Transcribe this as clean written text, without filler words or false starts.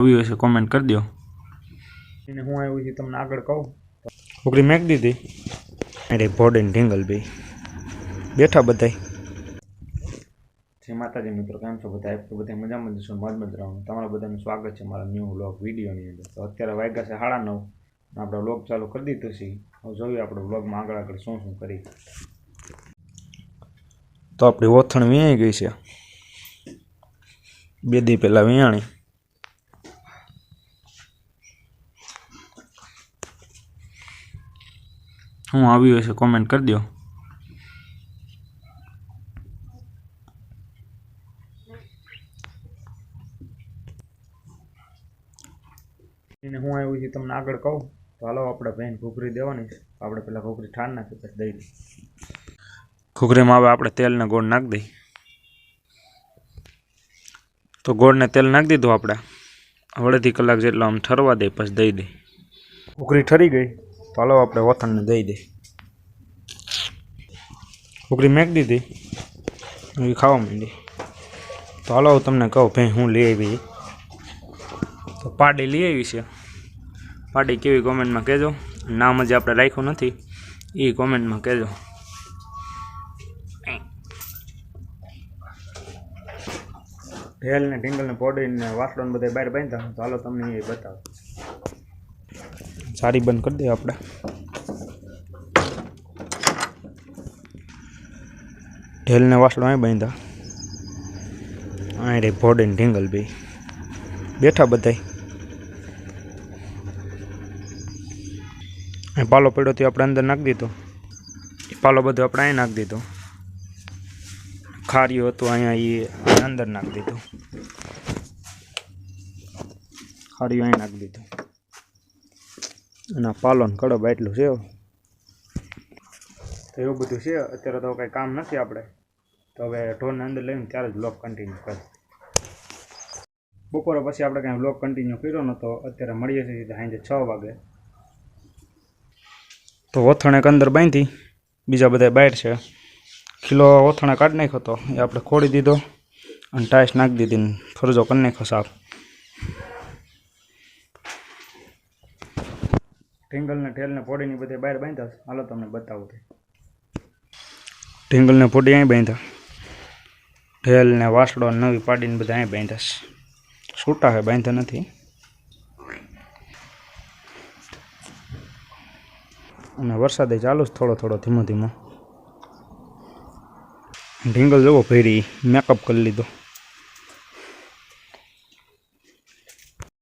આવ્યું હશે કોમેન્ટ કરી દો એને હું આવ્યું છે તમને આગળ કહું છોકરી મેક દીધી અરે ભોડે ઢીંગલ બે બેઠા બધાય જય માતાજી મિત્રો કેમ છો બધા મજામાં જશો મોજમાં જ રહો તમારા બધાનું સ્વાગત છે મારા ન્યૂ વ્લોગ વિડીયોની અંદર તો અત્યારે વાગ્યા છે 9:30 આપણે વ્લોગ ચાલુ કરી દીધો છે હવે જોઈએ આપણે વ્લોગમાં આગળ શું કરી તો આપણી ઓથણ વીણાઈ ગઈ છે 2 દી પહેલા વીણાણી હું આવ્યું હશે કોમેન્ટ કરી દો એને હું આવ્યું છે તમને આગળ કહું તો હાલો આપણે બેન ઘૂઘરી દેવાની છે આપણે પહેલાં ઘૂઘરી ઠાર નાખી પછી દઈ દઈએ ઘૂઘરીમાં હવે આપણે તેલને ગોળ નાખી દઈએ તો ગોળને તેલ નાખી દીધું આપણે અડધી કલાક જેટલો આમ ઠરવા દઈએ પછી દઈ દઈએ ઘૂઘરી ઠરી ગઈ તો હાલો આપણે વથણને દઈ દઈએ ઘૂઘરી મેક દીધી એ ખાવા માંડી તો હાલો તમને કહું ભાઈ હું લઈ આવી તો પાડી લઈ આવી છે પાડી કેવી કોમેન્ટમાં કહેજો નામ જ આપણે રાખ્યું નથી એ કોમેન્ટમાં કહેજો ઢેલ ને ઢીંગલ ને પોડીને વાસળો ને બધા બહાર બાંધ્યા તો હાલો તમને એ બતાવો સારી બંધ કરી દઈએ આપણે ઢેલ ને વાસળો અહીં બાંધ્યા અહીં રે ભોડે ને ઢીંગલ બે બેઠા બધાય પાલો પડ્યો તે આપણે અંદર નાખી દીધો પાલો બધો આપણે અહીં નાખી દીધો ખાર્યું હતું અહીંયા એ અંદર નાખી દીધું ખાર્યું અહીં નાખી દીધું અને પાલો ને કડબ એટલું છે તો એવું બધું છે અત્યારે તો કંઈ કામ નથી આપણે તો હવે ઢોરને અંદર લઈને ત્યારે જ વ્લોગ કન્ટિન્યુ કરીએ બપોરે પછી આપણે કાંઈ વ્લોગ કન્ટિન્યુ કર્યો નહોતો અત્યારે મળીએ છીએ સાંજે 6 વાગે તો ઓથણ એક અંદર બાંધી બીજા બધા બહાર છે કિલો ઓથણે કાઢી નાખ્યો હતો એ આપણે ખોડી દીધો અને ટાઈસ નાખી દીધી ને ફરજો કરી નાખ્યો સાફ ઢીંગલને ઢેલને પોડીની બધે બહાર બાંધ્યા હાલો તમને બતાવું તે ઢીંગલને પોડી અહીં બાંધ્યા ઢેલને વાસડો નવી પાડીને બધા અહીં બાંધ્યા છૂટા છે બાંધ્યા નથી અને વરસાદે ચાલુ જ થોડો ધીમો ધીમો ઢીંગલ જોવો ભેરી મેકઅપ કરી લીધો